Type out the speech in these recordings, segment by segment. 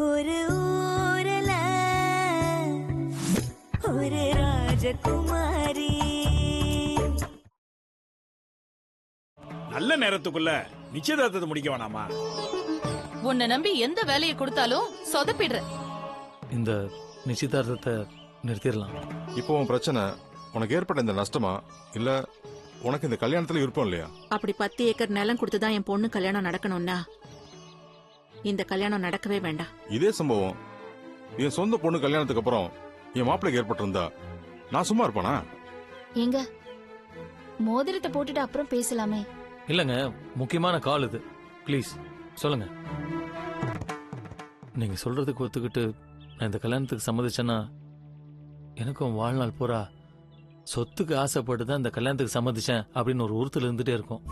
ஒரு ஊரல ஒரு ராஜகுமாரி. நல்ல நேரத்துக்குள்ள நிச்சயதார்த்தத்தை முடிக்க வேணாமா? உன்னை நம்பி எந்த வேலையை கொடுத்தாலும் சொதப்பிடுற. இந்த நிச்சயதார்த்தத்தை நிறுத்திடலாம். இப்போ உன் பிரச்சனை உனக்கு ஏற்பட்ட இந்த நஷ்டமா இல்ல உனக்கு இந்த கல்யாணத்துல விருப்பம் இல்லையா? அப்படி 10 ஏக்கர் நிலம் கொடுத்துதான் என் பொண்ணு கல்யாணம் நடக்கணும்னா இந்த கல்யாணம் நடக்கவே வேண்டாம். இதே சம்பவம் என் சொந்த பொண்ணு கல்யாணத்துக்கு அப்புறம் என் மாப்பிள்ளைக்கு ஏற்பட்டிருந்தா நான் சும்மா இருப்பானா? எங்க மோதிரத்தை போட்டுட்டு அப்புறம் பேசலாமே. இல்லங்க, முக்கியமான கால் இது. ப்ளீஸ் சொல்லுங்க. நீங்க சொல்றதுக்கு ஒத்துக்கிட்டு நான் இந்த கல்யாணத்துக்கு சம்மதிச்சேன்னா எனக்கும் வாழ்நாள் பூரா சொத்துக்கு ஆசைப்பட்டு தான் இந்த கல்யாணத்துக்கு சம்மதிச்சேன் அப்படின்னு ஒரு உறுத்தல் இருந்துட்டே இருக்கும்.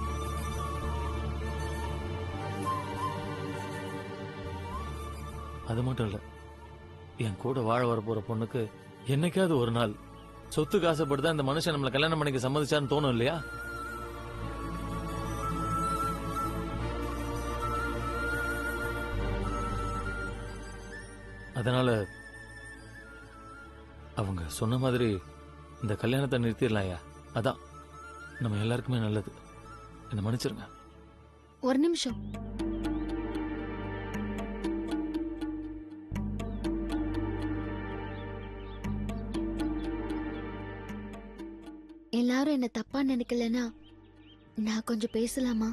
அது மட்டும் இல்ல, என் கூட வாழ வர போற பொண்ணுக்கு என்னைக்காவது ஒரு நாள் சொத்துக்கு ஆசைப்பட்டு தான் இந்த மனுஷன் நம்மளை கல்யாணம் பண்ணிக்க சம்மதிச்சான்னு தோணும் இல்லையா? அதனால அவங்க சொன்ன மாதிரி இந்த கல்யாணத்தை நிறுத்திடலாம்யா. அதான் நம்ம எல்லாருக்குமே நல்லது. என்ன மன்னிச்சிருங்க. ஒரு நிமிஷம். எல்லாரும் என்ன தப்பா நினைக்கலனா நான் கொஞ்சம் பேசலாமா?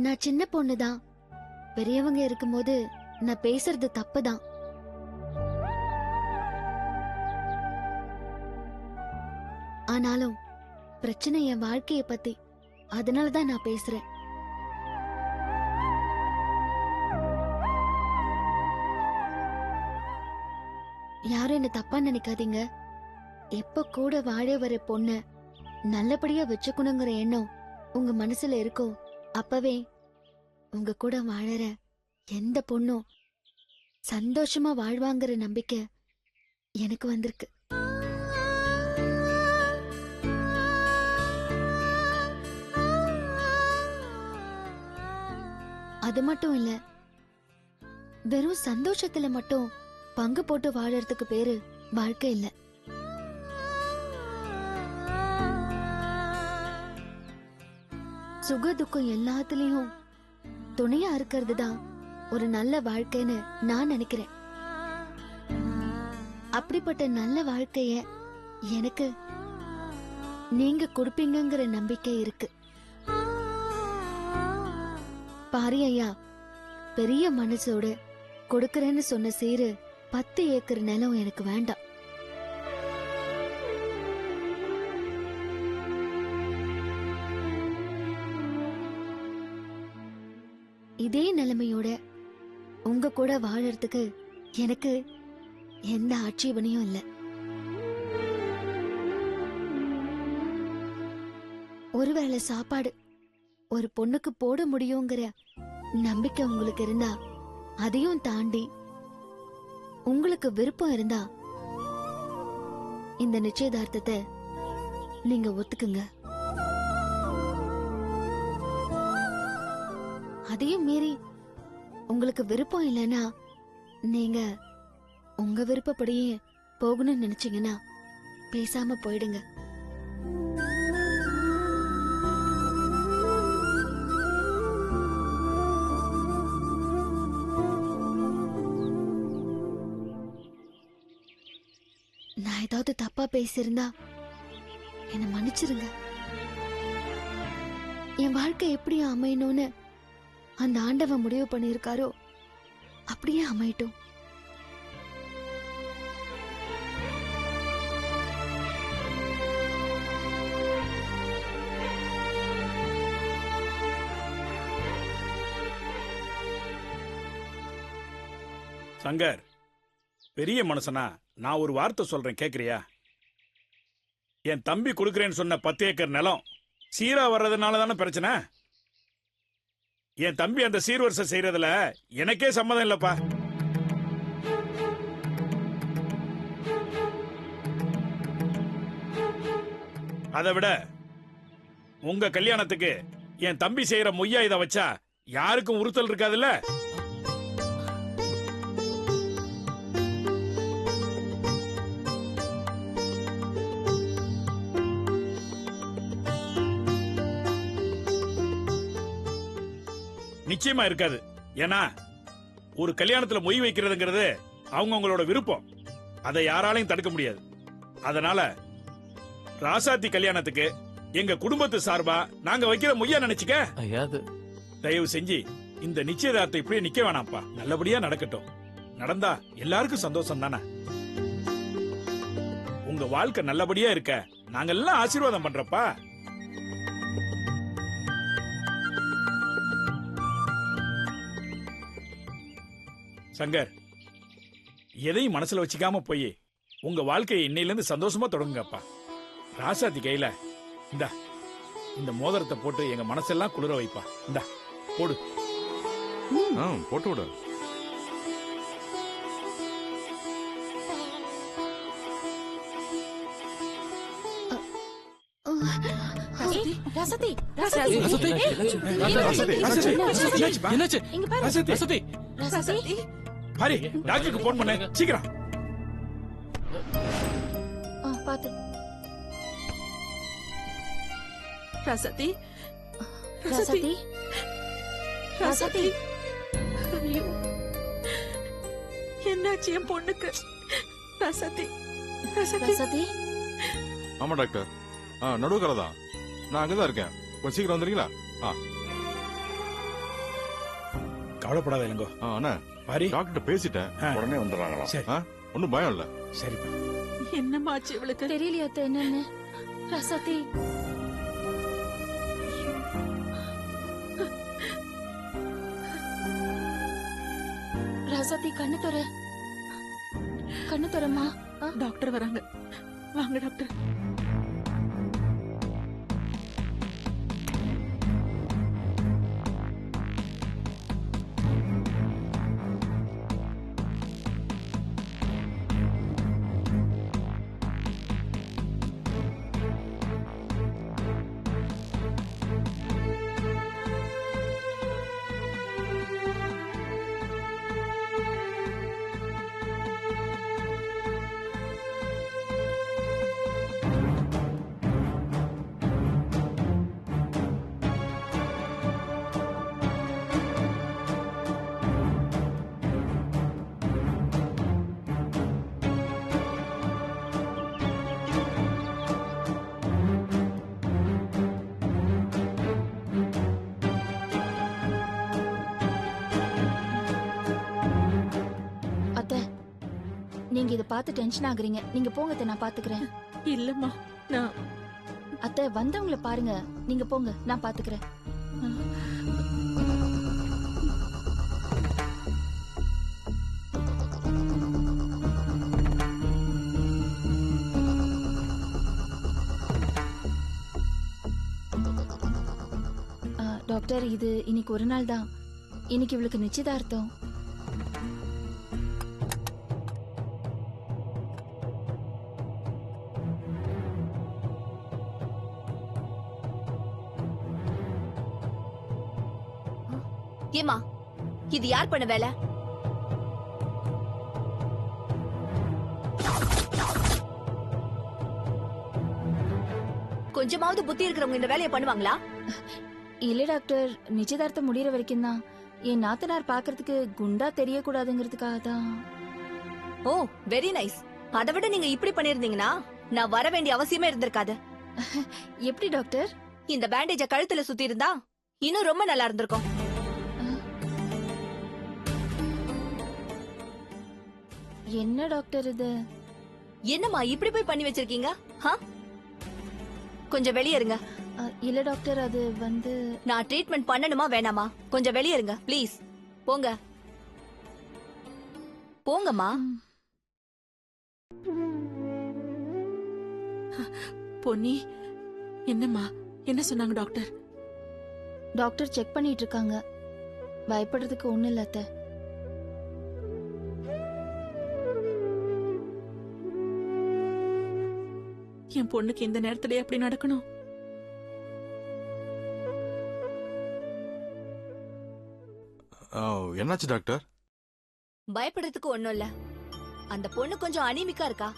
நான் சின்ன பொண்ணுதான். பெரியவங்க இருக்கும்போது நான் பேசுறது தப்புதான். ஆனாலும் பிரச்சனை என் வாழ்க்கைய பத்தி. அதனாலதான் நான் பேசுறேன். யாரும் என்ன தப்பா நினைக்காதீங்க. எப்ப கூட வாழ வர பொண்ணு நல்லபடியா வச்சுக்கணுங்கிற எண்ணம் உங்க மனசுல இருக்கோ அப்பவே உங்க கூட வாழற எந்த பொண்ணும் சந்தோஷமா வாழ்வாங்கிற நம்பிக்கை எனக்கு வந்திருக்கு. அது மட்டும் இல்ல, வெறும் சந்தோஷத்துல மட்டும் பங்கு போட்டு வாழறதுக்கு பேரு வாழ்க்கை இல்ல. சுக துக்கம் எல்லாத்துலயும் துணையா இருக்கிறது தான் ஒரு நல்ல வாழ்க்கைன்னு நான் நினைக்கிறேன். அப்படிப்பட்ட நல்ல வாழ்க்கைய எனக்கு நீங்க கொடுப்பீங்கங்கிற நம்பிக்கை இருக்கு. பாரி ஐயா, பெரிய மனசோட கொடுக்கறேன்னு சொன்ன சீரு 10 ஏக்கர் நிலம் எனக்கு வேண்டாம். இதே நிலைமையோட உங்க கூட வாழறதுக்கு எனக்கு எந்த ஆட்சேபனையும் இல்ல. ஒருவேளை சாப்பாடு ஒரு பொண்ணுக்கு போட முடியுங்கிற நம்பிக்கை உங்களுக்கு இருந்தா, அதையும் தாண்டி உங்களுக்கு விருப்பம் இருந்தா இந்த நிச்சயதார்த்தத்தை நீங்க ஒத்துக்குங்க. அதையும் மீறி உங்களுக்கு விருப்பம் இல்லைன்னா நீங்க உங்க விருப்பப்படியே போகணும்னு நினைச்சீங்கன்னா பேசாம போயிடுங்க. நான் ஏதாவது தப்பா பேசியிருந்தா என்ன மன்னிச்சிருங்க. என் வாழ்க்கை எப்படி அமையணும்னு அந்த ஆண்டவன் முடிவு பண்ணியிருக்காரோ அப்படியே அமையட்டும். சங்கர், பெரிய மனுஷனா நான் ஒரு வார்த்தை சொல்றேன், கேக்குறியா? என் தம்பி கொடுக்கறேன்னு சொன்ன 10 ஏக்கர் நிலம் சீரா வர்றதுனால தானே பிரச்சனை. என் தம்பி அந்த சீர்வரிசை செய்யறதுல எனக்கே சம்மதம் இல்லப்பா. அதை விட உங்க கல்யாணத்துக்கு என் தம்பி செய்யற மொய்யா இதை வச்சா யாருக்கும் உறுத்தல் இருக்காதுல்ல? நிச்சயமா இருக்காது. ஏன்னா ஒரு கல்யாணத்துல மொய் வைக்கிறதுங்கிறது அவங்கவங்களோட விருப்பம். அதை யாராலையும் தடுக்க முடியாது. அதனால ராசாத்தி கல்யாணத்துக்கு எங்க குடும்பத்து சார்பா நாங்க வைக்கிற மொய்யா நினைச்சுக்க. ஐயா அது தயவு செஞ்சு இந்த நிச்சயதார்த்தம் இப்படியே நிக்க வேணாம்ப்பா. நல்லபடியா நடக்கட்டும். நடந்தா எல்லாருக்கும் சந்தோஷம் தானே. உங்க வாழ்க்கை நல்லபடியா இருக்க நாங்கெல்லாம் ஆசீர்வாதம் பண்றப்பா. சங்கர், எதையும் மனசுல வச்சுக்காம போய் உங்க வாழ்க்கையை இன்னையில இருந்து சந்தோஷமா தொடங்குங்கப்பா. ராசாத்தி கையில இந்தா இந்த மோதிரத்தை போட்டு எங்க மனசெல்லாம் குளிர வைப்பா. இந்தா போடு. போட்டு விடு. ரசதி என்னாச்சு? இங்க பாரு. ரசதி ரசதி ஹரி, டாக்டருக்கு போன் பண்ணு சீக்கிரம். பாத்து. ரசதி ரசதி ரசதி ஐயோ, என்னாச்சு என் பொண்ணுக்கு? ரசதி ரசதி ரசதி ஆமா டாக்டர். நடுவுக்கரை தான். நான் அங்கதான் இருக்கேன். கொஞ்சம் சீக்கிரம் வந்துறீங்களா? கவலைப்படாத இளங்கோ. அண்ணா ஹரி, டாக்டர் பேசிட்டேன். உடனே வந்துடுறாங்களா? சரி ஒன்னும் பயம் இல்ல. சரிப்பா. என்னமாச்சு இவளுக்கு? தெரியலையா அத்தை என்னன்னு. ரசதி ரசதி கண்ணு தர. கண்ணு தரமா? டாக்டர் வராங்க. வாங்க டாக்டர். நீங்க இத பார்த்து டென்ஷன் ஆகுறீங்க. நீங்க போங்க அத்தை, நான் பாத்துக்கிறேன். இல்லம்மா, நான் அத்தை வந்தவங்கள பாருங்க. நீங்க போங்க, நான் பாத்துக்கிறேன். டாக்டர், இது இன்னைக்கு ஒரு நாள் தான். இன்னைக்கு இவளுக்கு நிச்சயதார்த்தம். ஏமா, இது யார் பண்ண வேலை? கொஞ்சமாவது புத்தி இருக்கிறவங்க இந்த வேலையை பண்ணுவாங்களா? இல்ல டாக்டர், நிச்சயதார்த்தம் முடியற வரைக்கும் தான். என் நாத்தனார் பாக்குறதுக்கு குண்டா தெரியக்கூடாதுங்கிறதுக்காக தான். ஓ, வெரி நைஸ். அதை விட நீங்க இப்படி பண்ணிருந்தீங்கன்னா நான் வர வேண்டிய அவசியமே இருந்திருக்காது. எப்படி டாக்டர்? இந்த பேண்டேஜ கழுத்துல சுத்தி இருந்தா இன்னும் ரொம்ப நல்லா இருந்திருக்கும். என்ன டாக்டர் இது? என்னம்மா இப்படி போய் பண்ணி வச்சிருக்கீங்க? கொஞ்சம் வெளியே இருங்க. இல்ல டாக்டர், அது வந்து நான் ட்ரீட்மெண்ட் பண்ணணுமா வேணாமா? கொஞ்சம் வெளியே இருங்க ப்ளீஸ். போங்க போங்கம்மா. பொன்னி, என்னம்மா, என்ன சொன்னாங்க டாக்டர்? டாக்டர் செக் பண்ணிட்டு இருக்காங்க. பயப்படுறதுக்கு ஒண்ணு இல்ல அத்தை. என் பொண்ணுக்கு இந்த நேரத்திலே அப்படி நடக்கணும்? என்னாச்சு டாக்டர்? பயப்படுறதுக்கு ஒண்ணும் இல்ல. அந்த பொண்ணு கொஞ்சம் அனீமிக்கா இருக்கா.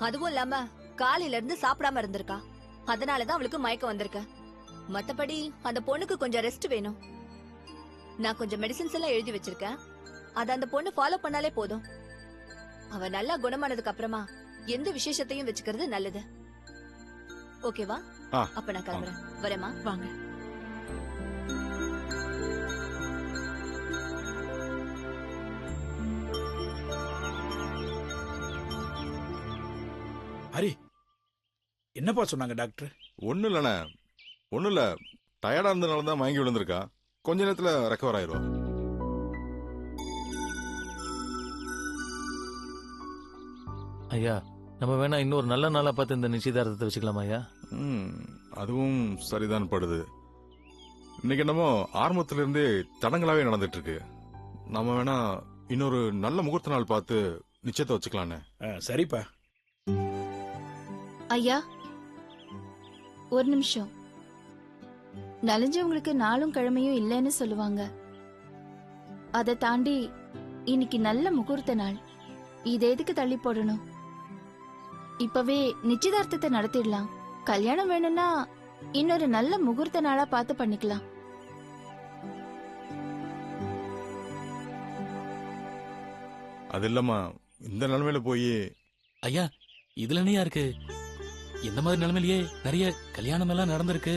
அதுவும் இல்லாம காலையில இருந்து சாப்பிடாம இருந்திருக்கா. அதனாலதான் அவளுக்கு மயக்கம் வந்திருக்கு. மத்தபடி அந்த பொண்ணுக்கு கொஞ்சம் ரெஸ்ட் வேணும். நான் கொஞ்சம் மெடிசின்ஸ் எல்லாம் எழுதி வச்சிருக்கேன். அத அந்த பொண்ணு ஃபாலோ பண்ணாலே போதும். அவ நல்லா குணமானதுக்கு அப்புறமா எந்த விசேஷத்தையும் வச்சுக்கிறது நல்லது. ஓகேவா? அப்ப நான் கிளம்புறேன். வரேம்மா. வாங்க. ஹரி, என்னப்பா சொன்னாங்க டாக்டர்? ஒன்னும் இல்லண்ணே, ஒன்னும் இல்ல. டயர்டா இருந்தனால தான் மயங்கி விழுந்திருக்கா. கொஞ்ச நேரத்துல ரெக்கவர் ஆயிருவா. ஐயா, நம்ம வேணா இன்னொரு நல்ல நாளா பார்த்து இந்த நிச்சயதார்த்தத்தை வச்சுக்கலாமா ஐயா? அதுவும் சரிதான் படுது. இன்னைக்கு என்னமோ ஆரம்பத்துல இருந்தே தடங்களாவே நடந்துட்டு இருக்கு. நம்ம வேணா இன்னொரு நல்ல முகூர்த்த நாள் பார்த்து நிச்சயத்தை வச்சுக்கலான்னு. சரிப்பா. ஐயா, ஒரு நிமிஷம். நலஞ்சவங்களுக்கு நாளும் கிழமையும் இல்லைன்னு சொல்லுவாங்க. அதை தாண்டி இன்னைக்கு நல்ல முகூர்த்த நாள். இதை எதுக்கு தள்ளி போடணும்? இப்பவே நிச்சயதார்த்தத்தை நடத்திடலாம். கல்யாணம் வேணும்னா இன்னொரு நல்ல முகூர்த்த நாளா பார்த்து பண்ணிக்கலாம். அது இல்லம்மா, இந்த நிலைமையில போய். ஐயா, இதுல என்னையா இருக்கு? இந்த மாதிரி நிலைமையிலேயே நிறைய கல்யாணம் எல்லாம் நடந்திருக்கு,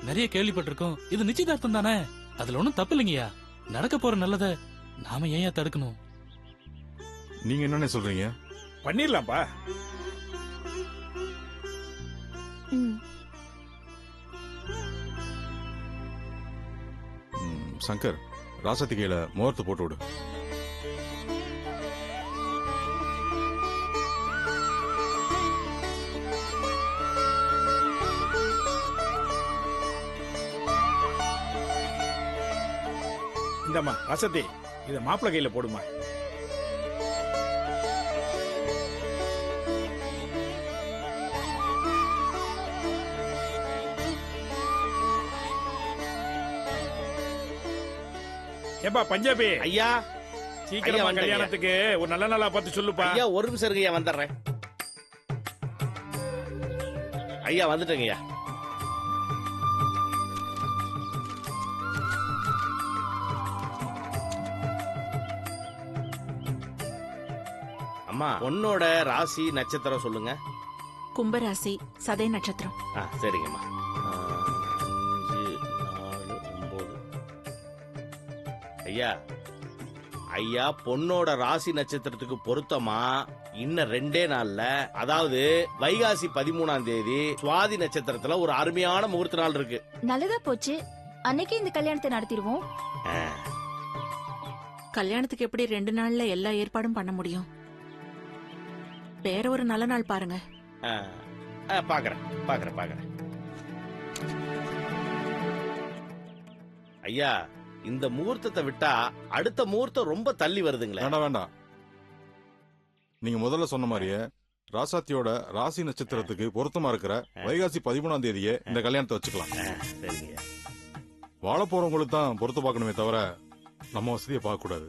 நிறைய கேள்விப்பட்டிருக்கோம். இது நிச்சயதார்த்தம் தானே, அதுல ஒண்ணும் தப்பு இல்லைங்கய்யா. நடக்க போற நல்லத நாம ஏன் தடுக்கணும்? நீங்க என்னன்னு சொல்றீங்க? பண்ணிடலாம்ப்பா. சங்கர், ராசாத்தி கையில முகூர்த்த போட்டு விடு. இந்தம்மா ராசத்தி, இத மாப்பிள்ளை கையில போடுமா. ஏப்பா பஞ்சாபி ஐயா, சீக்கிரமா ஐயா, கல்யாணத்துக்கு ஒரு நல்ல நாளா பார்த்து சொல்லுப்பா. ஐயா ஒரு நிமிஷம் இருங்க, வந்துடுறேன். ஐயா வந்துட்டேங்க ஐயா. அம்மா, பொண்ணோட ராசி நட்சத்திரம் சொல்லுங்க. கும்பராசி, சதய நட்சத்திரம். சரிங்கம்மா. 5, 4, 9. ஐயா, ஐயா பொண்ணோட ராசி நட்சத்திரத்துக்கு பொருத்தமா இன்னும் 2 நாள்ல, அதாவது வைகாசி 13ஆம் தேதி சுவாதி நட்சத்திரத்துல ஒரு அருமையான முகூர்த்த நாள் இருக்கு. நல்லதா போச்சு. அன்னைக்கு இந்த கல்யாணத்தை நடத்திடுவோம். கல்யாணத்துக்கு எப்படி 2 நாள்ல எல்லா ஏற்பாடும் பண்ண முடியும்? வேற ஒரு நல்ல நாள் பாருங்க. பாக்குறேன். ஐயா, இந்த முகூர்த்தத்தை விட்டா அடுத்த முகூர்த்தம் ரொம்ப தள்ளி வருதுங்களே. வேண்டாம். நீங்க முதல்ல சொன்ன மாதிரியே ராசாத்தியோட ராசி நட்சத்திரத்துக்கு பொருத்தமா இருக்கிற வைகாசி 13ஆம் தேதியே இந்த கல்யாணத்தை வச்சுக்கலாம். சரிங்க. வாழ போறவங்களுக்கு தான் பொருத்த பார்க்கணுமே தவிர நம்ம வசதியை பார்க்க கூடாது.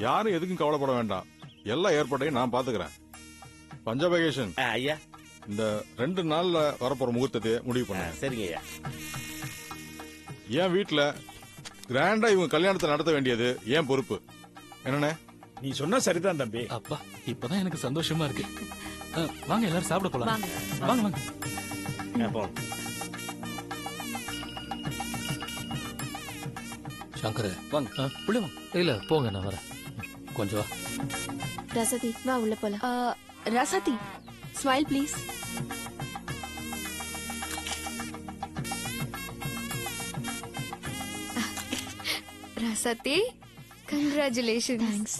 யாரும் எதுக்கும் கவலைப்பட வேண்டாம். எல்லா ஏற்பாட்டையும் நான் பாத்துக்கிறேன். பஞ்சாபகேஷன் ஐயா, இந்த 2 நாள்ல வரப்போற முகூர்த்தத்தை முடிவு பண்ண. சரிங்க ஐயா. என் வீட்டுல கிராண்டா இவங்க கல்யாணத்தை நடத்த வேண்டியது ஏன் பொறுப்பு. என்னண்ணே? நீ சொன்னா சரிதான் தம்பி. அப்பா, இப்பதான் எனக்கு சந்தோஷமா இருக்கு. வாங்க எல்லாரும் சாப்பிட போலாம். வாங்க. சங்கர வாங்க. உள்ள வாங்க. இல்ல போங்க, நான் வரேன். கொஞ்சம் வா. ரசதி, வா உள்ள போலாம். Rasathi, smile please. Rasathi, congratulation. Thanks.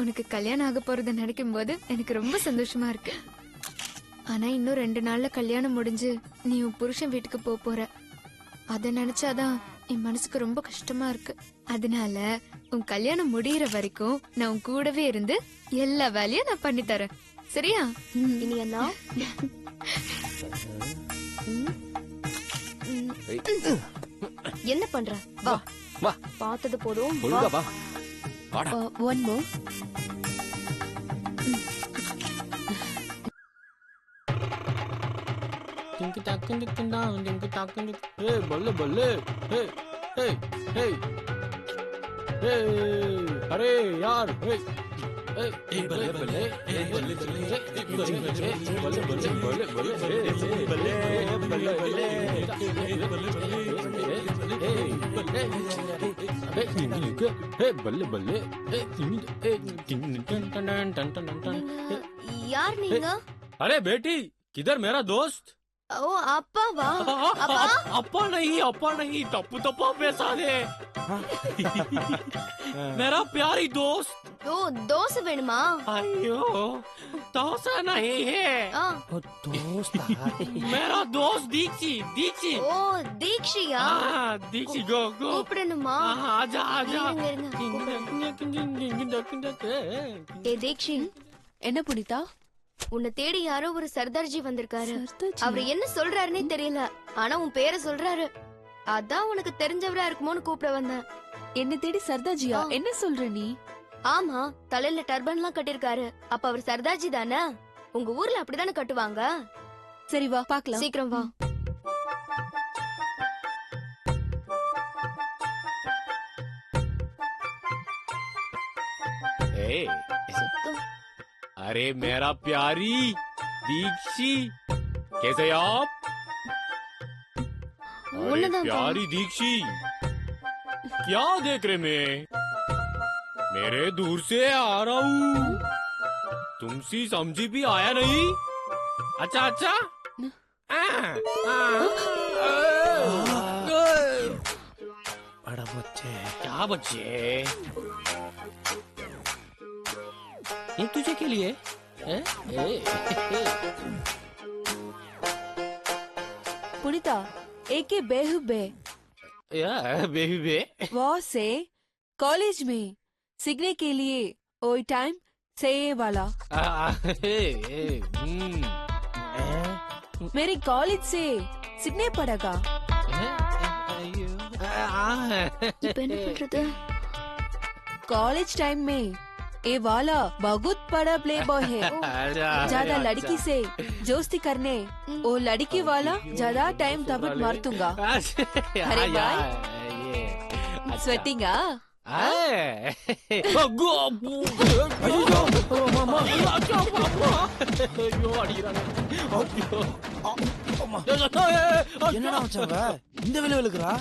உனக்கு கல்யாணம் ஆக போறத நினைக்கும் போது எனக்கு ரொம்ப சந்தோஷமா இருக்கு. ஆனா இன்னும் 2 நாள்ல கல்யாணம் முடிஞ்சு நீ உன் புருஷன் வீட்டுக்கு போற. அத நினைச்சாதான் என் மனசுக்கு ரொம்ப கஷ்டமா இருக்கு. அதனால உன் கல்யாணம் முடியற வரைக்கும் நான் உன் கூடவே இருந்து எல்லா வேலையும் நான் பண்ணி தரேன். சரியா? இனி என்ன? என்ன பண்ற? வா பார்த்தது போதும் ஒழுங்கா வா வாடா ஒன் மோர் டிங்கு டக்கு டிங்குடா டிங்கு டக்கு ஏய் பல்லே பல்லே ஏய் ஏய் ஏய் ஏய் அரே யார் ஏய் ஏய் பல்லே பல்லே ஏய் பல்லே பல்லே ஏய் பல்லே பல்லே பல்லே பல்லே பல்லே யார் நீங்க अरे बेटी किधर मेरा दोस्त ஓ அப்பாவா अपा नहीं टप्पू टप्पा पैसा दे मेरा प्यारी दोस्त ஓ தோசை வேணுமா अयो दोसा नहीं है दोस्त मेरा दोस्त दीक्षी दीक्षी ஓ தீக்ஷியா दीक्षी गो गो கூப்பிடணுமா आजा आजा ஏ தீக்ஷி என்ன புனிதா உன்னை தேடி யாரோ ஒரு சர்தார்ஜி வந்திருக்காரு அவர் என்ன சொல்றாருன்னே தெரியல ஆனா உன் பேரை சொல்றாரு அதான் உனக்கு தெரிஞ்சவரா இருக்குமோன்னு கூப்பிட வந்தேன் என்ன தேடி சர்தாஜியா என்ன சொல்ற நீ ஆமா தலையில டர்பன் எல்லாம் கட்டிருக்காரு அப்ப அவர் சர்தார்ஜி தானே உங்க ஊர்ல அப்படிதானே கட்டுவாங்க சரி வா பாக்கலாம் சீக்கிரம் வா अरे मेरा प्यारी दीक्षी कैसे आप अरे प्यारी दीक्षी क्या देख रहे मैं मेरे दूर से आ रहा हूँ तुमसे समझी भी आया नहीं अच्छा अच्छा बड़ा बच्चे क्या बच्चे ये तुझे के लिए புனிதா ஏகே बेहुबे या बेबी बे वो से कॉलेज में सीखने के लिए ओई टाइम से ये वाला मेरी कॉलेज से सीखने पड़ेगा இப்ப என்ன பண்றது कॉलेज टाइम में ये वाला बहुत बड़ा प्ले बॉय है ज्यादा लड़की से दोस्ती करने वो लड़की वाला ज्यादा टाइम तब मार दूंगा अरे बाय स्वेटिंगा என்னடா வச்சவ இந்த விலை விழுக்குறா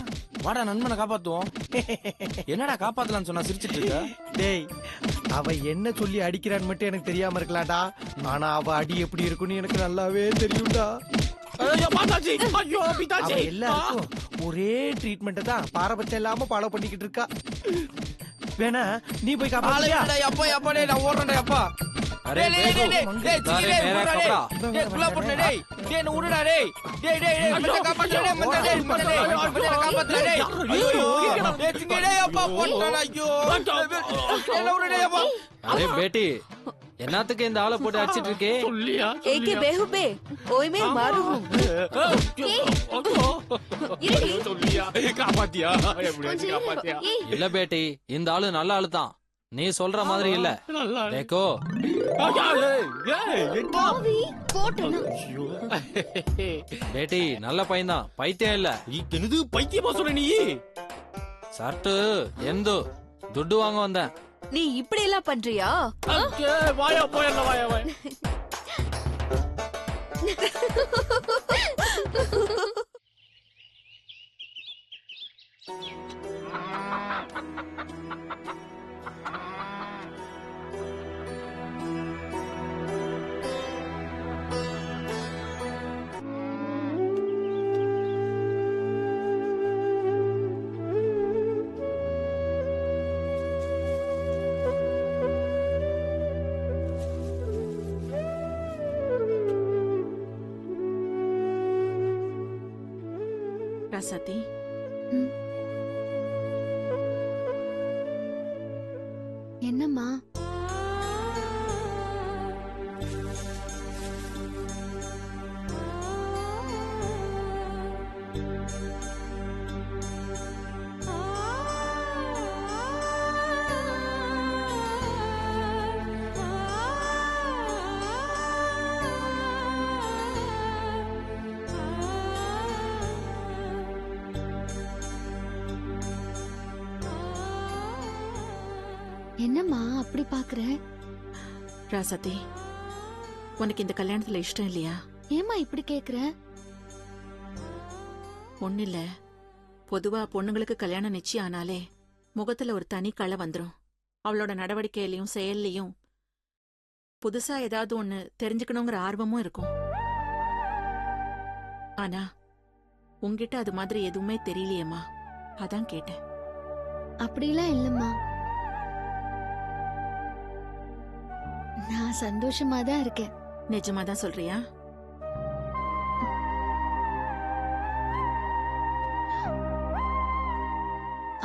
வாடா நண்பனை காப்பாத்துவோம் என்னடா காப்பாத்தலாம்னு சொன்னா சிரிச்சிட்டு இருக்க டேய் அவ என்ன சொல்லி அடிக்கிறான்னு மட்டும் எனக்கு தெரியாம இருக்கலாம்டா ஆனா அவ அடி எப்படி இருக்குன்னு எனக்கு நல்லாவே தெரியும்டா அவ எல்லாருக்கும் ஒரே ட்ரீட்மெண்ட் தான் பாரபட்சம் இல்லாம ஃபாலோ பண்ணிக்கிட்டு இருக்கா வேணா நீ போய் காப்பாத்தியா அப்பா அப்பா டேய் நான் ஓடுறேன்டா அப்பா அரே अरे बेटी என்னத்துக்கு இந்த ஆளை போட்டு அடிச்சிட்டு இருக்கே சொல்லியா ஏகே बेहुबे ओई में मारू हूं சொல்லியா காப்பாத்தியா எப்படி காப்பாத்தியா இல்ல பேட்டி இந்த ஆளு நல்ல ஆளு தான் நீ சொல்ற மாதிரி இல்ல தேக்கோ பேட்டி நல்ல பையன் தான் பைத்தியம் இல்ல என்னது பைத்தியமா சொல்ற நீ சர்ட்டு எந்து துட்டு வாங்க வந்தேன் நீ இப்படி எல்லாம் பண்றியா வாயா போயல வாயா வாயா ராசாத்தி என்னம்மா என்னம்மா அப்படி பாக்குற? ராசாத்தி, உனக்கு இந்த கல்யாணத்துல இஷ்டம் இல்லையா? ஏம்மா இப்படி கேக்குற? ஒண்ணு இல்ல, பொதுவா பொண்ணுங்களுக்கு கல்யாணம் நிச்சயம் ஆனாலே முகத்துல ஒரு தனி களை வந்துரும். அவளோட நடவடிக்கையிலயும் செயல்லையும் புதுசா ஏதாவது ஒண்ணு தெரிஞ்சுக்கணுங்கிற ஆர்வமும் இருக்கும். ஆனா உன்கிட்ட அது மாதிரி எதுவுமே தெரியலையேம்மா, அதான் கேட்டேன். அப்படிலாம் இல்லம்மா, நான் சந்தோஷமா தான் இருக்கேன். நிஜமாதான் சொல்றியா?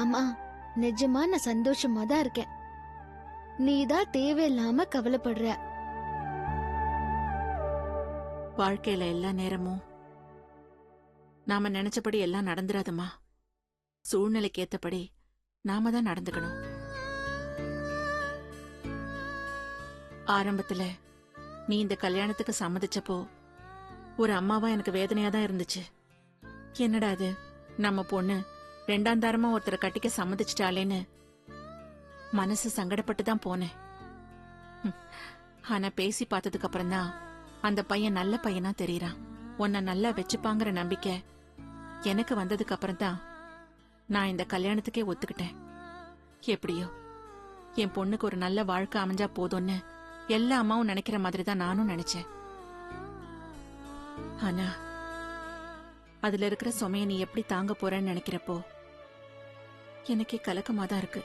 அம்மா, நிஜமா நான் சந்தோஷமா தான் இருக்கேன். நீதான் தேவையில்லாம கவலைப்படுற. வாழ்க்கையில எல்லா நேரமும் நாம நினைச்சபடி எல்லாம் நடந்துராதம்மா. சூழ்நிலைக்கு ஏத்தபடி நாம தான் நடந்துக்கணும். ஆரம்பத்துல நீ இந்த கல்யாணத்துக்கு சம்மதிச்சப்போ ஒரு அம்மாவா எனக்கு வேதனையா தான் இருந்துச்சு. என்னடா அது, நம்ம பொண்ணு ரெண்டாம் தாரமா ஒருத்தரை கட்டிக்க சம்மதிச்சிட்டாலேன்னு மனசு சங்கடப்பட்டு தான் போனேன். ஆனா பேசி பார்த்ததுக்கு அப்புறம் தான் அந்த பையன் நல்ல பையனா தெரியறான். உன்னை நல்லா வச்சுப்பாங்கிற நம்பிக்கை எனக்கு வந்ததுக்கு அப்புறம் தான் நான் இந்த கல்யாணத்துக்கே ஒத்துக்கிட்டேன். எப்படியோ என் பொண்ணுக்கு ஒரு நல்ல வாழ்க்கை அமைஞ்சா போதும்னு எல்லா அம்மாவும் நினைக்கிற மாதிரி தான் நானும் நினைச்சேன். ஆனா அதுல இருக்கிற சுமைய நீ எப்படி தாங்க போறன்னு நினைக்கிறப்போ எனக்கே கலக்கமா தான் இருக்கு.